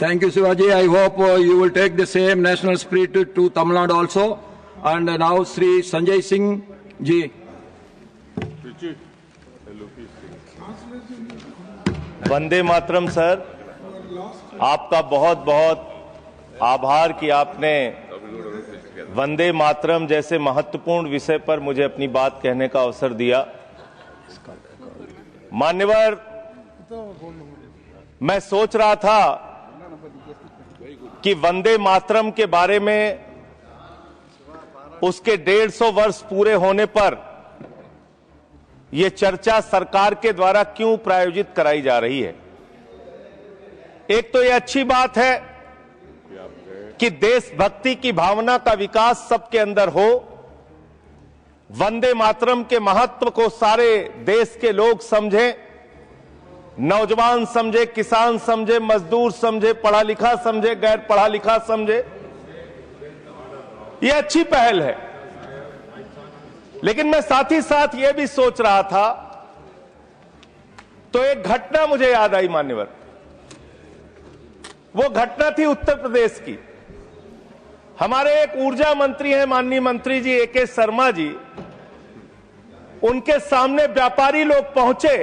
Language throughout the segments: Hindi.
Thank you, Shivaji. I hope you will take the same national spirit to Tamil Nadu also. And now, Sri Sanjay Singh ji. Vande Mataram sir, आपका बहुत बहुत आभार कि आपने वंदे मातरम जैसे महत्वपूर्ण विषय पर मुझे अपनी बात कहने का अवसर दिया। मान्यवर, मैं सोच रहा था कि वंदे मातरम के बारे में उसके 150 वर्ष पूरे होने पर यह चर्चा सरकार के द्वारा क्यों प्रायोजित कराई जा रही है। एक तो यह अच्छी बात है कि देशभक्ति की भावना का विकास सबके अंदर हो, वंदे मातरम के महत्व को सारे देश के लोग समझें, नौजवान समझे, किसान समझे, मजदूर समझे, पढ़ा लिखा समझे, गैर पढ़ा लिखा समझे। यह अच्छी पहल है। लेकिन मैं साथ ही साथ यह भी सोच रहा था तो एक घटना मुझे याद आई मान्यवर। वो घटना थी उत्तर प्रदेश की। हमारे एक ऊर्जा मंत्री हैं माननीय मंत्री जी AK शर्मा जी, उनके सामने व्यापारी लोग पहुंचे।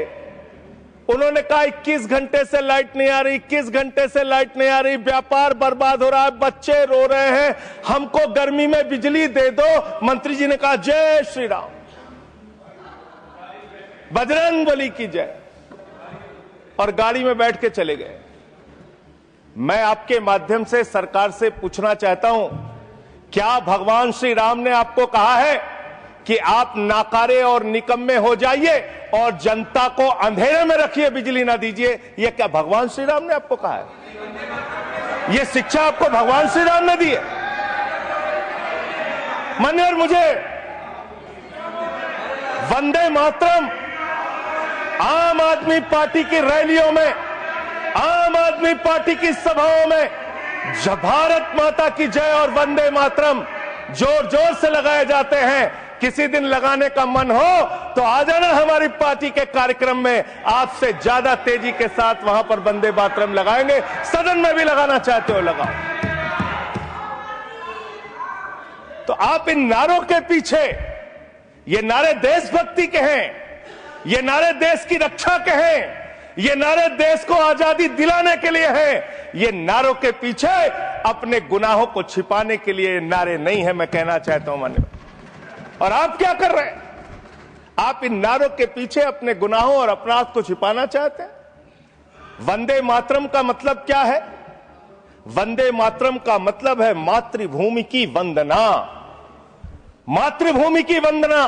उन्होंने कहा 21 घंटे से लाइट नहीं आ रही, 21 घंटे से लाइट नहीं आ रही, व्यापार बर्बाद हो रहा है, बच्चे रो रहे हैं, हमको गर्मी में बिजली दे दो। मंत्री जी ने कहा जय श्री राम, बजरंगबली की जय, और गाड़ी में बैठ के चले गए। मैं आपके माध्यम से सरकार से पूछना चाहता हूं, क्या भगवान श्री राम ने आपको कहा है कि आप नाकारे और निकम्मे हो जाइए और जनता को अंधेरे में रखिए, बिजली ना दीजिए? यह क्या भगवान श्री राम ने आपको कहा है? यह शिक्षा आपको भगवान श्री राम ने दी है? मान्यवर, मुझे वंदे मातरम आम आदमी पार्टी की रैलियों में, आम आदमी पार्टी की सभाओं में जब भारत माता की जय और वंदे मातरम जोर जोर से लगाए जाते हैं। किसी दिन लगाने का मन हो तो आ जाना हमारी पार्टी के कार्यक्रम में, आपसे ज्यादा तेजी के साथ वहां पर वंदे मातरम लगाएंगे। सदन में भी लगाना चाहते हो लगाओ। तो आप इन नारों के पीछे, ये नारे देशभक्ति के हैं, ये नारे देश की रक्षा के हैं, ये नारे देश को आजादी दिलाने के लिए हैं। ये नारों के पीछे अपने गुनाहों को छिपाने के लिए नारे नहीं है, मैं कहना चाहता हूं मान्यवर। और आप क्या कर रहे हैं? आप इन नारों के पीछे अपने गुनाहों और अपराध को छिपाना चाहते हैं। वंदे मातरम का मतलब क्या है? वंदे मातरम का मतलब है मातृभूमि की वंदना। मातृभूमि की वंदना।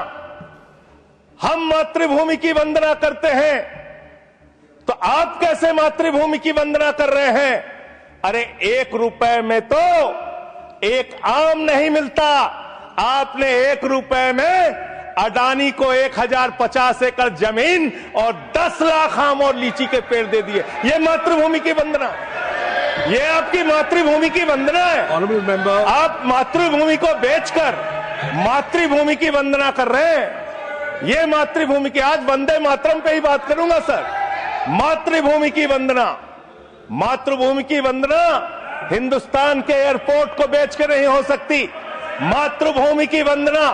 हम मातृभूमि की वंदना करते हैं, तो आप कैसे मातृभूमि की वंदना कर रहे हैं? अरे 1 रुपए में तो एक आम नहीं मिलता। आपने 1 रुपए में अडानी को 1050 एकड़ जमीन और 10 लाख आम और लीची के पेड़ दे दिए। ये मातृभूमि की वंदना, ये आपकी मातृभूमि की वंदना है। आप मातृभूमि को बेचकर मातृभूमि की वंदना कर रहे हैं। ये मातृभूमि की, आज वंदे मातरम पे ही बात करूंगा सर। मातृभूमि की वंदना, मातृभूमि की वंदना हिंदुस्तान के एयरपोर्ट को बेच के नहीं हो सकती। मातृभूमि की वंदना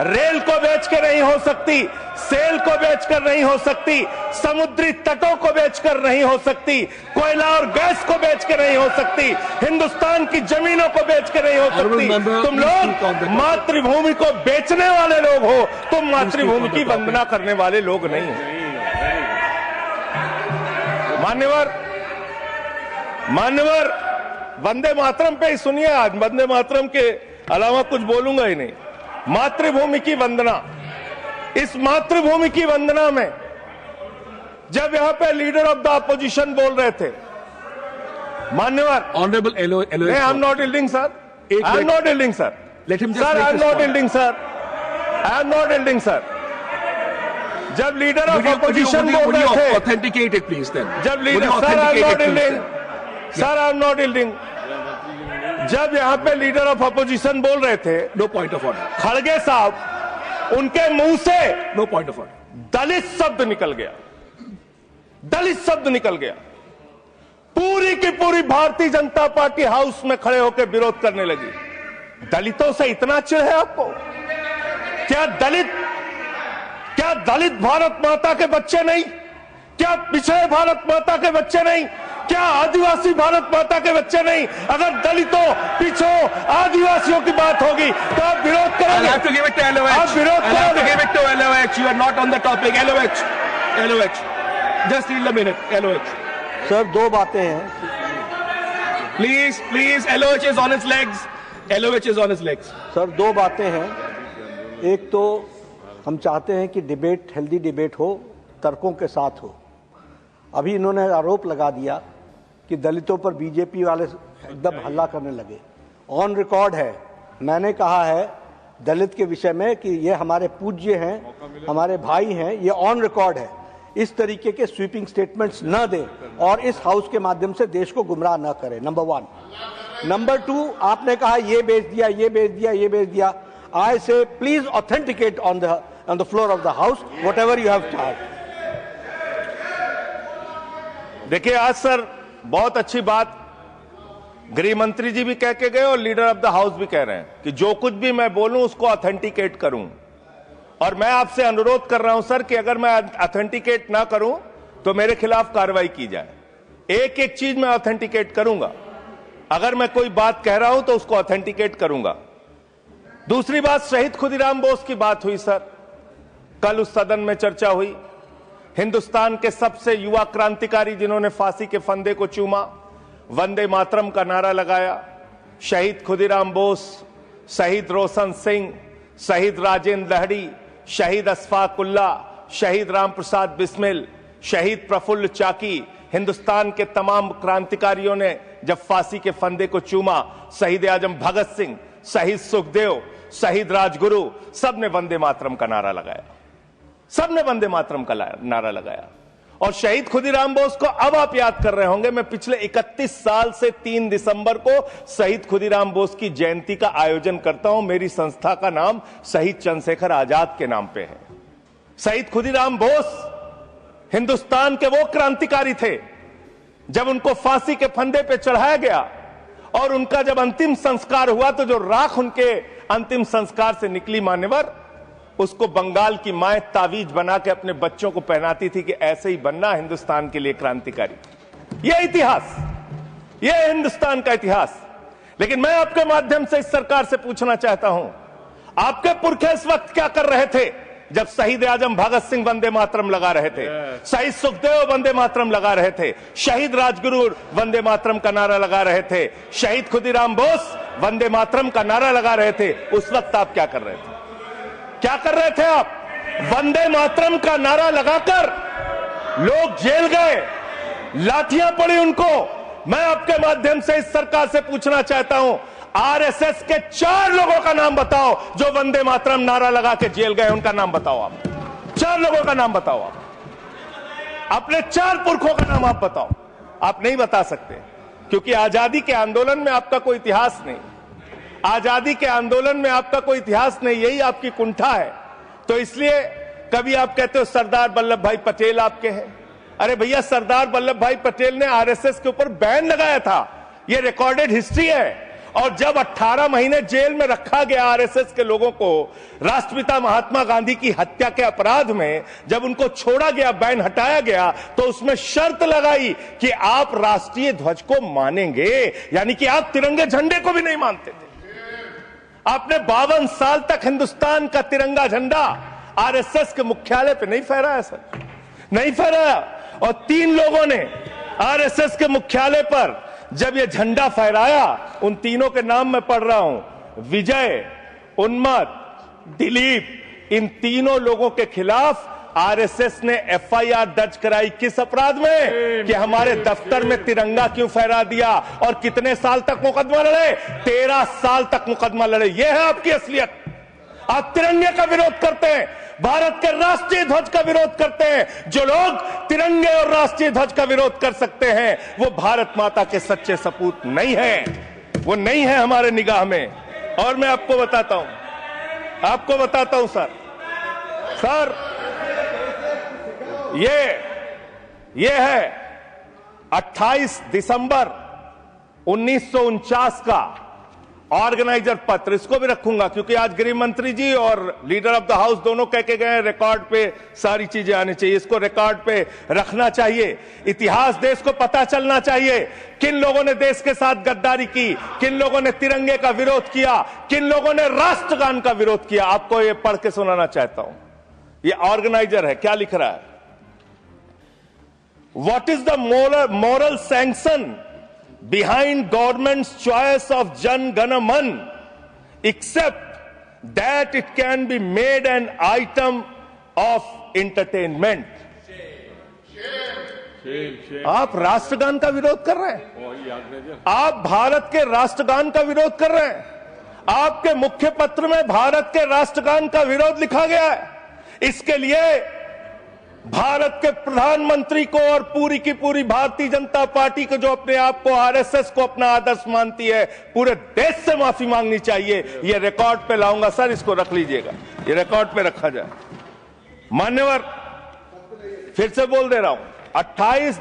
रेल को बेच के नहीं हो सकती, सेल को बेचकर नहीं हो सकती, समुद्री तटों को बेचकर नहीं हो सकती, कोयला और गैस को बेच के नहीं हो सकती, हिंदुस्तान की जमीनों को बेच के नहीं हो सकती। तुम लोग मातृभूमि को बेचने वाले लोग हो, तुम मातृभूमि की वंदना करने वाले लोग नहीं हो। मान्यवर, वंदे मातरम पे ही सुनिए। आज वंदे मातरम के अलावा कुछ बोलूंगा ही नहीं। मातृभूमि की वंदना, इस मातृभूमि की वंदना में जब यहां पे लीडर ऑफ द अपोजिशन बोल रहे थे, मान्यवर, honourable I am not yielding sir, I am not yielding sir, sir I am not yielding sir, I am not yielding sir. जब लीडर ऑफ अपोजिशन बोल रहे थे, ऑथेंटिकेट इट प्लीज देन। जब leader, sir I am not yielding, sir I am not yielding. जब यहां पे लीडर ऑफ अपोजिशन बोल रहे थे, नो पॉइंट ऑफ ऑर्डर, खड़गे साहब, उनके मुंह से नो पॉइंट ऑफ ऑर्डर, दलित शब्द निकल गया, दलित शब्द निकल गया। पूरी की पूरी भारतीय जनता पार्टी हाउस में खड़े होकर विरोध करने लगी। दलितों से इतना चिढ़ है आपको? क्या दलित भारत माता के बच्चे नहीं? क्या पिछड़े भारत माता के बच्चे नहीं? क्या आदिवासी भारत माता के बच्चे नहीं? अगर दलितों, पिछड़ों, आदिवासियों की बात होगी तो आप विरोध करोगे? आप विरोध करोगे? You are not on the topic. LOH. Just yield a minute. LOH. Sir, दो बातें हैं। Please. LOH is on its legs. LOH is on its legs. Sir, दो बातें हैं। एक तो हम चाहते हैं कि डिबेट, हेल्दी डिबेट हो, तर्कों के साथ हो। अभी इन्होंने आरोप लगा दिया कि दलितों पर बीजेपी वाले एकदम हल्ला करने लगे। ऑन रिकॉर्ड है, मैंने कहा है दलित के विषय में कि ये हमारे पूज्य हैं, हमारे भाई हैं। ये ऑन रिकॉर्ड है। इस तरीके के स्वीपिंग स्टेटमेंट्स न दें और इस हाउस के माध्यम से देश को गुमराह न करें। नंबर 1। नंबर 2, आपने कहा ये बेच दिया। आई से please authenticate on the floor of the house what ever you have charge. देखिए, आज सर बहुत अच्छी बात गृह मंत्री जी भी कह के गए और लीडर ऑफ द हाउस भी कह रहे हैं कि जो कुछ भी मैं बोलूं उसको ऑथेंटिकेट करूं। और मैं आपसे अनुरोध कर रहा हूं सर कि अगर मैं ऑथेंटिकेट ना करूं तो मेरे खिलाफ कार्रवाई की जाए। एक एक चीज मैं ऑथेंटिकेट करूंगा। अगर मैं कोई बात कह रहा हूं तो उसको ऑथेंटिकेट करूंगा। दूसरी बात, शहीद खुदीराम बोस की बात हुई सर, कल उस सदन में चर्चा हुई। हिंदुस्तान के सबसे युवा क्रांतिकारी जिन्होंने फांसी के फंदे को चूमा, वंदे मातरम का नारा लगाया। शहीद खुदीराम बोस, शहीद रोशन सिंह, शहीद राजेंद्र लहड़ी, शहीद अशफाक उल्ला, शहीद राम प्रसाद बिस्मिल, शहीद प्रफुल्ल चाकी, हिंदुस्तान के तमाम क्रांतिकारियों ने जब फांसी के फंदे को चूमा, शहीद आजम भगत सिंह, शहीद सुखदेव, शहीद राजगुरु, सबने वंदे मातरम का नारा लगाया। सबने वंदे मातरम का नारा लगाया। और शहीद खुदीराम बोस को अब आप याद कर रहे होंगे, मैं पिछले 31 साल से 3 दिसंबर को शहीद खुदीराम बोस की जयंती का आयोजन करता हूं। मेरी संस्था का नाम शहीद चंद्रशेखर आजाद के नाम पे है। शहीद खुदीराम बोस हिंदुस्तान के वो क्रांतिकारी थे, जब उनको फांसी के फंदे पे चढ़ाया गया और उनका जब अंतिम संस्कार हुआ तो जो राख उनके अंतिम संस्कार से निकली मान्यवर, उसको बंगाल की माए तावीज बना के अपने बच्चों को पहनाती थी कि ऐसे ही बनना हिंदुस्तान के लिए क्रांतिकारी। यह इतिहास, यह हिंदुस्तान का इतिहास। लेकिन मैं आपके माध्यम से इस सरकार से पूछना चाहता हूं, आपके पुरखे इस वक्त क्या कर रहे थे जब शहीद आजम भगत सिंह वंदे मातरम लगा रहे थे, शहीद सुखदेव वंदे मातरम लगा रहे थे, शहीद राजगुरु वंदे मातरम का नारा लगा रहे थे, शहीद खुदीराम बोस वंदे मातरम का नारा लगा रहे थे? उस वक्त आप क्या कर रहे थे? क्या कर रहे थे आप? वंदे मातरम का नारा लगाकर लोग जेल गए, लाठियां पड़ी उनको। मैं आपके माध्यम से इस सरकार से पूछना चाहता हूं, आरएसएस के 4 लोगों का नाम बताओ जो वंदे मातरम नारा लगा के जेल गए। उनका नाम बताओ आप। 4 लोगों का नाम बताओ आप। अपने 4 पुरखों का नाम आप बताओ। आप नहीं बता सकते क्योंकि आजादी के आंदोलन में आपका कोई इतिहास नहीं। आजादी के आंदोलन में आपका कोई इतिहास नहीं, यही आपकी कुंठा है। तो इसलिए कभी आप कहते हो सरदार वल्लभ भाई पटेल आपके हैं। अरे भैया, सरदार वल्लभ भाई पटेल ने आरएसएस के ऊपर बैन लगाया था, यह रिकॉर्डेड हिस्ट्री है। और जब 18 महीने जेल में रखा गया आरएसएस के लोगों को राष्ट्रपिता महात्मा गांधी की हत्या के अपराध में, जब उनको छोड़ा गया, बैन हटाया गया, तो उसमें शर्त लगाई कि आप राष्ट्रीय ध्वज को मानेंगे, यानी कि आप तिरंगे झंडे को भी नहीं मानते थे। आपने 52 साल तक हिंदुस्तान का तिरंगा झंडा आरएसएस के मुख्यालय पे नहीं फहराया सर, नहीं फहराया। और 3 लोगों ने आरएसएस के मुख्यालय पर जब ये झंडा फहराया, उन तीनों के नाम मैं पढ़ रहा हूं, विजय, उन्मत, दिलीप, इन तीनों लोगों के खिलाफ आरएसएस ने एफआईआर दर्ज कराई। किस अपराध में? कि हमारे दफ्तर में तिरंगा क्यों फहरा दिया। और कितने साल तक मुकदमा लड़े? 13 साल तक मुकदमा लड़े। यह है आपकी असलियत। आप तिरंगे का विरोध करते हैं, भारत के राष्ट्रीय ध्वज का विरोध करते हैं। जो लोग तिरंगे और राष्ट्रीय ध्वज का विरोध कर सकते हैं वो भारत माता के सच्चे सपूत नहीं है, वो नहीं है हमारे निगाह में। और मैं आपको बताता हूं सर, ये है 28 दिसंबर 1949 का ऑर्गेनाइजर पत्र, इसको भी रखूंगा क्योंकि आज गृह मंत्री जी और लीडर ऑफ द हाउस दोनों कह के गए रिकॉर्ड पे सारी चीजें आनी चाहिए, इसको रिकॉर्ड पे रखना चाहिए। इतिहास देश को पता चलना चाहिए किन लोगों ने देश के साथ गद्दारी की, किन लोगों ने तिरंगे का विरोध किया, किन लोगों ने राष्ट्रगान का विरोध किया। आपको ये पढ़ के सुनाना चाहता हूं, ये ऑर्गेनाइजर है, क्या लिख रहा है। What is the moral sanction behind government's choice of Jan Gana Man, except that it can be made an item of entertainment. आप राष्ट्रगान का विरोध कर रहे हैं, आप भारत के राष्ट्रगान का विरोध कर रहे हैं, आपके मुख्य पत्र में भारत के राष्ट्रगान का विरोध लिखा गया है। इसके लिए भारत के प्रधानमंत्री को और पूरी की पूरी भारतीय जनता पार्टी को, जो अपने आप को आरएसएस को अपना आदर्श मानती है, पूरे देश से माफी मांगनी चाहिए। ये रिकॉर्ड पे लाऊंगा सर, इसको रख लीजिएगा, ये रिकॉर्ड पे रखा जाए। मान्यवर, फिर से बोल दे रहा हूं, 28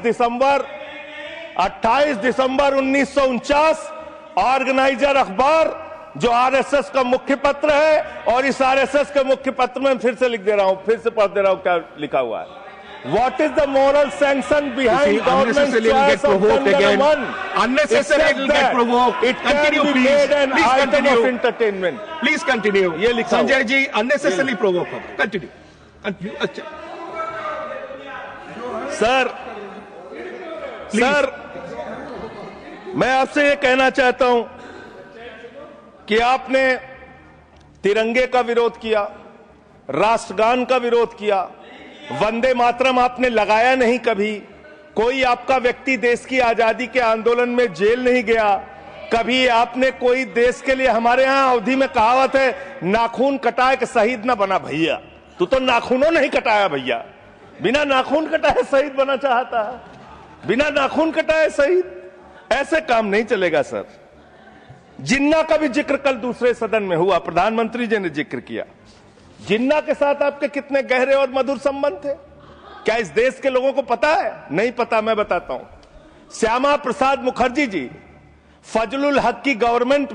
दिसंबर 1949 ऑर्गेनाइजर अखबार जो आरएसएस का मुख्य पत्र है, और इस आरएसएस के मुख्य पत्र में फिर से लिख दे रहा हूं, फिर से पढ़ दे रहा हूं क्या लिखा हुआ है। What is the moral sanction behind government's choice of Jan Gana Man? Unnecessary it will get provoked. It can Continue, be please. made an Please item continue. of entertainment. Please continue. ये लिखा Sanjay ji unnecessarily provoke. Continue. Continue. अच्छा। सर, मैं आपसे ये कहना चाहता हूं कि आपने तिरंगे का विरोध किया, राष्ट्रगान का विरोध किया, वंदे मातरम आपने लगाया नहीं कभी, कोई आपका व्यक्ति देश की आजादी के आंदोलन में जेल नहीं गया, कभी आपने कोई देश के लिए, हमारे यहां अवधि में कहावत है, नाखून कटाए कि शहीद ना बना भैया। तू तो नाखूनों नहीं कटाया भैया, बिना नाखून कटाए शहीद बना चाहता है, बिना नाखून कटाए शहीद। ऐसे काम नहीं चलेगा सर। जिन्ना का भी जिक्र कल दूसरे सदन में हुआ, प्रधानमंत्री जी ने जिक्र किया। जिन्ना के साथ आपके कितने गहरे और मधुर संबंध थे, क्या इस देश के लोगों को पता है? नहीं पता, मैं बताता हूं। श्यामा प्रसाद मुखर्जी जी फजलुल हक की गवर्नमेंट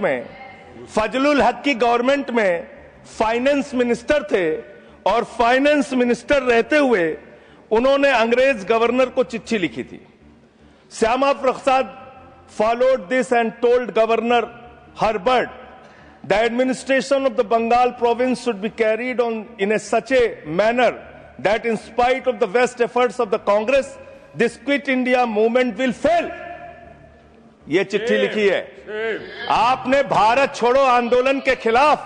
में फाइनेंस मिनिस्टर थे, और फाइनेंस मिनिस्टर रहते हुए उन्होंने अंग्रेज गवर्नर को चिट्ठी लिखी थी। Shyama Prasad followed this and told Governor Herbert the administration of the Bengal province should be carried on in such a manner that in spite of the best efforts of the Congress, this Quit India movement will fail. ये चिट्ठी लिखी है। आपने भारत छोड़ो आंदोलन के खिलाफ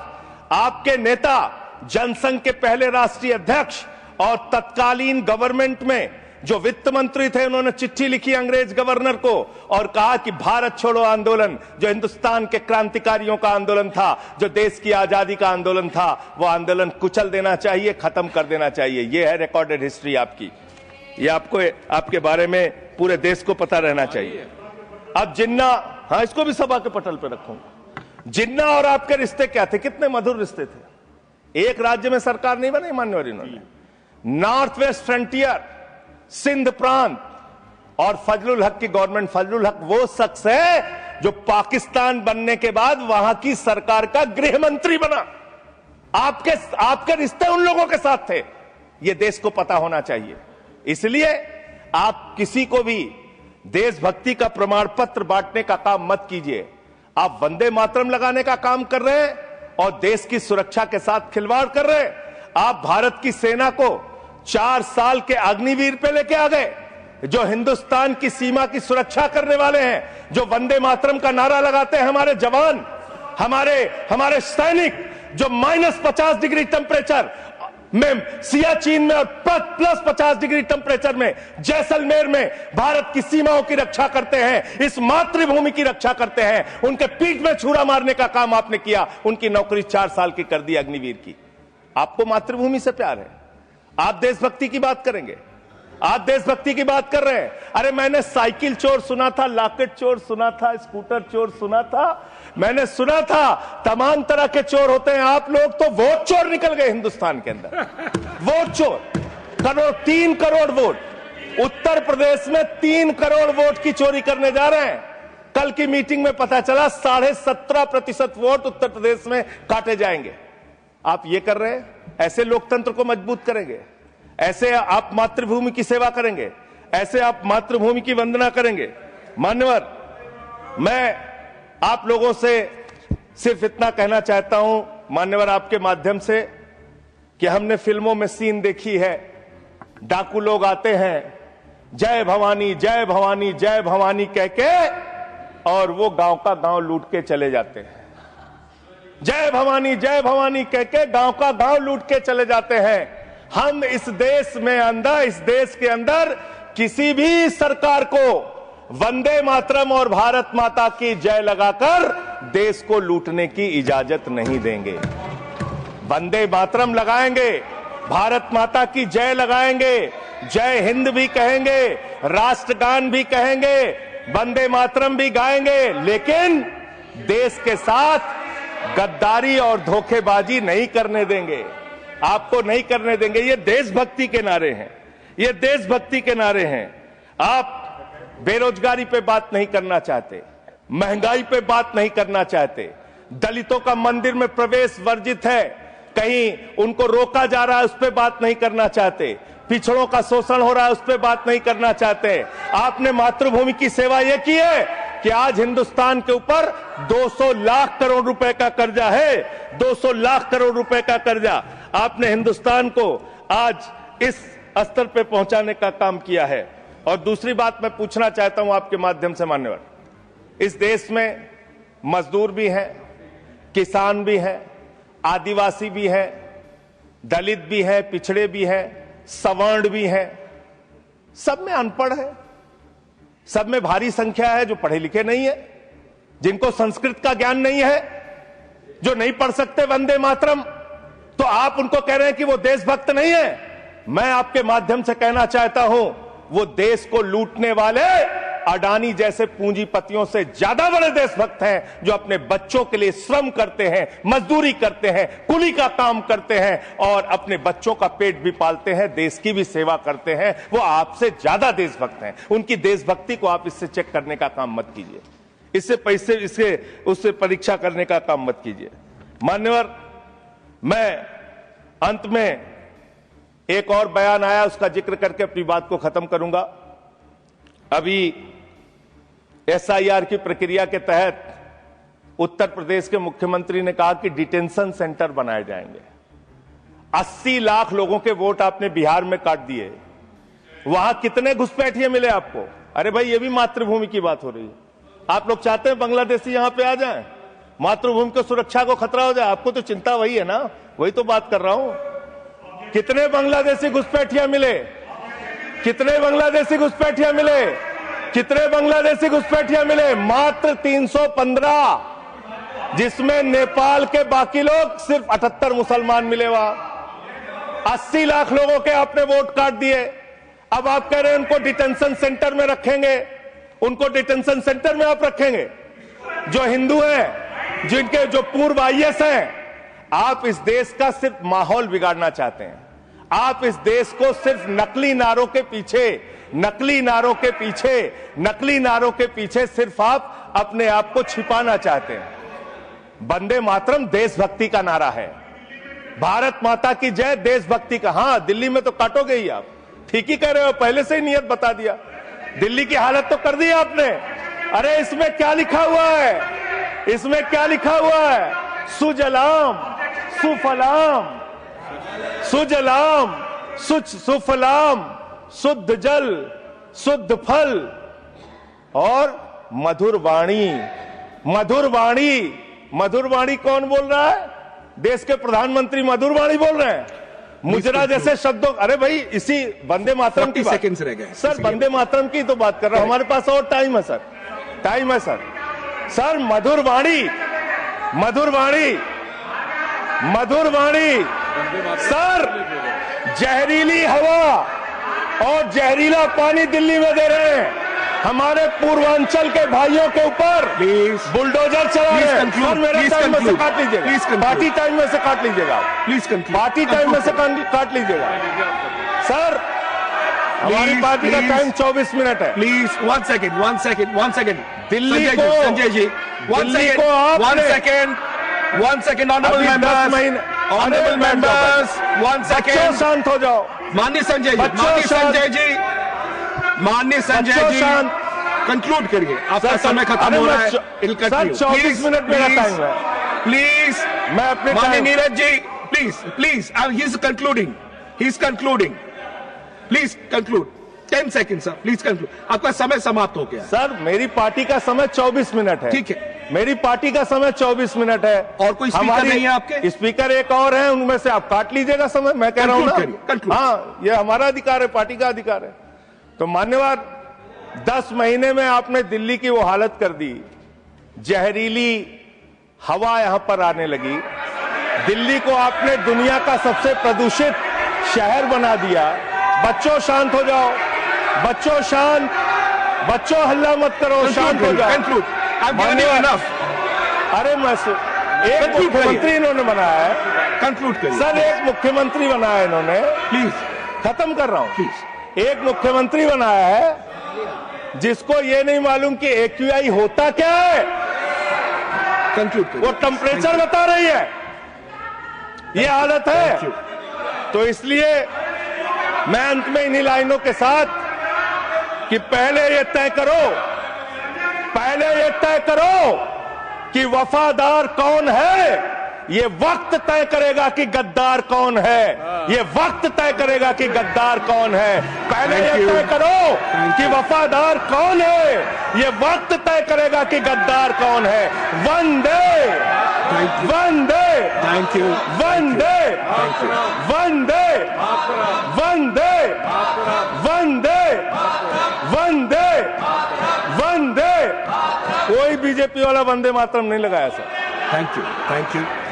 आपके नेता, जनसंघ के पहले राष्ट्रीय अध्यक्ष और तत्कालीन गवर्नमेंट में जो वित्त मंत्री थे, उन्होंने चिट्ठी लिखी अंग्रेज गवर्नर को और कहा कि भारत छोड़ो आंदोलन, जो हिंदुस्तान के क्रांतिकारियों का आंदोलन था, जो देश की आजादी का आंदोलन था, वो आंदोलन कुचल देना चाहिए, खत्म कर देना चाहिए। ये है रिकॉर्डेड हिस्ट्री आपकी, ये आपको, आपके बारे में पूरे देश को पता रहना चाहिए। अब जिन्ना, हाँ, इसको भी सभा के पटल पर रखूंगा। जिन्ना और आपके रिश्ते क्या थे? कितने मधुर रिश्ते थे। एक राज्य में सरकार नहीं बनाई मान्यवर इन्होंने, नॉर्थ वेस्ट फ्रंटियर, सिंध प्रांत और फजलुल हक की गवर्नमेंट। फजलुल हक वो शख्स है जो पाकिस्तान बनने के बाद वहां की सरकार का गृह मंत्री बना। आपके रिश्ते उन लोगों के साथ थे, ये देश को पता होना चाहिए। इसलिए आप किसी को भी देशभक्ति का प्रमाण पत्र बांटने का काम मत कीजिए। आप वंदे मातरम लगाने का काम कर रहे हैं और देश की सुरक्षा के साथ खिलवाड़ कर रहे हैं। आप भारत की सेना को 4 साल के अग्निवीर पे लेके आ गए, जो हिंदुस्तान की सीमा की सुरक्षा करने वाले हैं, जो वंदे मातरम का नारा लगाते हैं हमारे जवान, हमारे सैनिक, जो -50 डिग्री टेम्परेचर में सियाचिन में और +50 डिग्री टेम्परेचर में जैसलमेर में भारत की सीमाओं की रक्षा करते हैं, इस मातृभूमि की रक्षा करते हैं। उनके पीठ में छुरा मारने का काम आपने किया, उनकी नौकरी 4 साल की कर दी अग्निवीर की। आपको मातृभूमि से प्यार है, आप देशभक्ति की बात करेंगे, आप देशभक्ति की बात कर रहे हैं। अरे मैंने साइकिल चोर सुना था, लॉकेट चोर सुना था, स्कूटर चोर सुना था, मैंने सुना था तमाम तरह के चोर होते हैं। आप लोग तो वोट चोर निकल गए हिंदुस्तान के अंदर। वोट चोर, 3 करोड़ वोट, उत्तर प्रदेश में 3 करोड़ वोट की चोरी करने जा रहे हैं। कल की मीटिंग में पता चला 17.5% वोट उत्तर प्रदेश में काटे जाएंगे। आप ये कर रहे हैं, ऐसे लोकतंत्र को मजबूत करेंगे? ऐसे आप मातृभूमि की सेवा करेंगे? ऐसे आप मातृभूमि की वंदना करेंगे? मान्यवर, मैं आप लोगों से सिर्फ इतना कहना चाहता हूं मान्यवर आपके माध्यम से कि हमने फिल्मों में सीन देखी है, डाकू लोग आते हैं जय भवानी जय भवानी जय भवानी कह के और वो गांव का गांव लूट के चले जाते हैं। जय भवानी कह के गांव का गांव लूट के चले जाते हैं। हम इस देश के अंदर किसी भी सरकार को वंदे मातरम और भारत माता की जय लगाकर देश को लूटने की इजाजत नहीं देंगे। वंदे मातरम लगाएंगे, भारत माता की जय लगाएंगे, जय हिंद भी कहेंगे, राष्ट्रगान भी कहेंगे, वंदे मातरम भी गाएंगे, लेकिन देश के साथ गद्दारी और धोखेबाजी नहीं करने देंगे। आपको नहीं करने देंगे। ये देशभक्ति के नारे हैं, ये देशभक्ति के नारे हैं। आप बेरोजगारी पे बात नहीं करना चाहते, महंगाई पे बात नहीं करना चाहते, दलितों का मंदिर में प्रवेश वर्जित है, कहीं उनको रोका जा रहा है, उस पर बात नहीं करना चाहते, पिछड़ों का शोषण हो रहा है, उस पर बात नहीं करना चाहते। आपने मातृभूमि की सेवा यह की है कि आज हिंदुस्तान के ऊपर 200 लाख करोड़ रुपए का कर्जा है, 200 लाख करोड़ रुपए का कर्जा। आपने हिंदुस्तान को आज इस स्तर पे पहुंचाने का काम किया है। और दूसरी बात मैं पूछना चाहता हूं आपके माध्यम से मान्यवर, इस देश में मजदूर भी हैं, किसान भी हैं, आदिवासी भी हैं, दलित भी हैं, पिछड़े भी हैं, सवर्ण भी हैं, सब में अनपढ़ है, सब में भारी संख्या है जो पढ़े लिखे नहीं है, जिनको संस्कृत का ज्ञान नहीं है, जो नहीं पढ़ सकते वंदे मातरम। तो आप उनको कह रहे हैं कि वो देशभक्त नहीं है। मैं आपके माध्यम से कहना चाहता हूं, वो देश को लूटने वाले अडानी जैसे पूंजीपतियों से ज्यादा बड़े देशभक्त हैं, जो अपने बच्चों के लिए श्रम करते हैं, मजदूरी करते हैं, कुली का काम करते हैं और अपने बच्चों का पेट भी पालते हैं, देश की भी सेवा करते हैं। वो आपसे ज्यादा देशभक्त हैं। उनकी देशभक्ति को आप इससे चेक करने का काम मत कीजिए, उससे परीक्षा करने का काम मत कीजिए। मान्यवर, मैं अंत में एक और बयान आया, उसका जिक्र करके अपनी बात को खत्म करूंगा। अभी एसआईआर की प्रक्रिया के तहत उत्तर प्रदेश के मुख्यमंत्री ने कहा कि डिटेंशन सेंटर बनाए जाएंगे। 80 लाख लोगों के वोट आपने बिहार में काट दिए, वहां कितने घुसपैठिए मिले आपको? अरे भाई, ये भी मातृभूमि की बात हो रही है। आप लोग चाहते हैं बांग्लादेशी यहां पे आ जाएं, मातृभूमि को सुरक्षा को खतरा हो जाए? आपको तो चिंता वही है ना, वही तो बात कर रहा हूं। कितने बांग्लादेशी घुसपैठिया मिले? कितने बांग्लादेशी घुसपैठिया मिले? कितने बांग्लादेशी घुसपैठिया मिले? मात्र 315, जिसमें नेपाल के बाकी लोग सिर्फ 78 मुसलमान मिले। वहां 80 लाख लोगों के आपने वोट काट दिए। अब आप कह रहे हैं उनको डिटेंशन सेंटर में रखेंगे। उनको डिटेंशन सेंटर में आप रखेंगे जो हिंदू हैं, जिनके जो पूर्व आईएएस हैं। आप इस देश का सिर्फ माहौल बिगाड़ना चाहते हैं। आप इस देश को सिर्फ नकली नारों के पीछे सिर्फ आप अपने आप को छिपाना चाहते हैं। वंदे मातरम देशभक्ति का नारा है, भारत माता की जय देशभक्ति का। हां, दिल्ली में तो काटोगे ही आप, ठीक ही कह रहे हो, पहले से ही नियत बता दिया। दिल्ली की हालत तो कर दी आपने। अरे इसमें क्या लिखा हुआ है? इसमें क्या लिखा हुआ है? सुजलाम सुफलाम, सुजलाम सुफलाम, शुद्ध जल शुद्ध फल और मधुर वाणी। मधुर वाणी, मधुर वाणी कौन बोल रहा है? देश के प्रधानमंत्री मधुर वाणी बोल रहे हैं। मुजरा जैसे शब्दों, अरे भाई, इसी वंदे मातरम की सेकंड्स रह गए सर, वंदे मातरम की तो बात कर रहा हूं। हमारे पास और टाइम है सर, टाइम है सर। सर, मधुर वाणी, मधुर वाणी, मधुर वाणी। सर, जहरीली हवा और जहरीला पानी दिल्ली में दे रहे हैं। हमारे पूर्वांचल के भाइयों के ऊपर बुलडोजर चला रहे हैं। सर, मेरे टाइम में से काट लीजिएगा, पार्टी टाइम में से काट लीजिएगा, प्लीज, पार्टी टाइम में से काट लीजिएगा। सर, हमारी पार्टी का टाइम 24 मिनट है। Please, 1 second, 1 second, 1 second. Delhi Sanjay को- ji, Sanjay ji, 1 Delhi second, को आपने- 1 second, 1 second, honorable अभी 10 members, महीने- honorable अरे members, 1 बच्चों second. शांत हो जाओ। माननीय संजय जी, बच्चों माननीय शांत- संजय जी, माननीय संजय बच्चों जी, शांत। कंक्लूड करिए, आपका सर, समय खत्म अरे हो मैं रहा है। चौ- It'll sir, continue. 24 Please, minute मेरा please, टाइम है। Please, मैं अपने माननीय time- Neeraj ji, please, he's concluding. Please conclude. 10 seconds, sir. Please conclude. आपका समय समाप्त हो गया है। सर, मेरी पार्टी का समय 24 मिनट है। ठीक है। मेरी पार्टी का समय 24 मिनट है। और कोई स्पीकर नहीं है आपके? स्पीकर एक और है, उनमें से आप काट लीजिएगा समय। मैं कह रहा हूं Conclude ना, करिए, conclude. हाँ, ये हमारा अधिकार है, पार्टी का अधिकार है। तो मान्यवर, 10 महीने में आपने दिल्ली की वो हालत कर दी, जहरीली हवा यहां पर आने लगी। दिल्ली को आपने दुनिया का सबसे प्रदूषित शहर बना दिया। बच्चों शांत हो जाओ, बच्चों शांत, बच्चों हल्ला मत करो, शांत हो जाओ। Conclude. I've given you enough. अरे एक Conclude मुख्यमंत्री करिए। इन्होंने बनाया है। Conclude करिए। सर, एक मुख्यमंत्री बनाया इन्होंने। Please, खत्म कर रहा हूं। please. एक मुख्यमंत्री बनाया है जिसको ये नहीं मालूम कि AQI होता क्या है। Conclude करिए। वो टेम्परेचर बता रही है। ये हालत है। Thank you. तो इसलिए मैं अंत में इन्हीं लाइनों के साथ कि पहले ये तय करो कि वफादार कौन है। ये वक्त तय करेगा कि गद्दार कौन है। ये वक्त तय करेगा कि गद्दार कौन है। पहले Thank ये you. तय करो कि वफादार कौन है। ये वक्त तय करेगा कि गद्दार कौन है। वंदे Thank you. Vande Thank you. Vande Thank you. वंदे वंदे वंदे वंदे वंदे। कोई बीजेपी वाला वंदे मातरम नहीं लगाया सर। Thank you.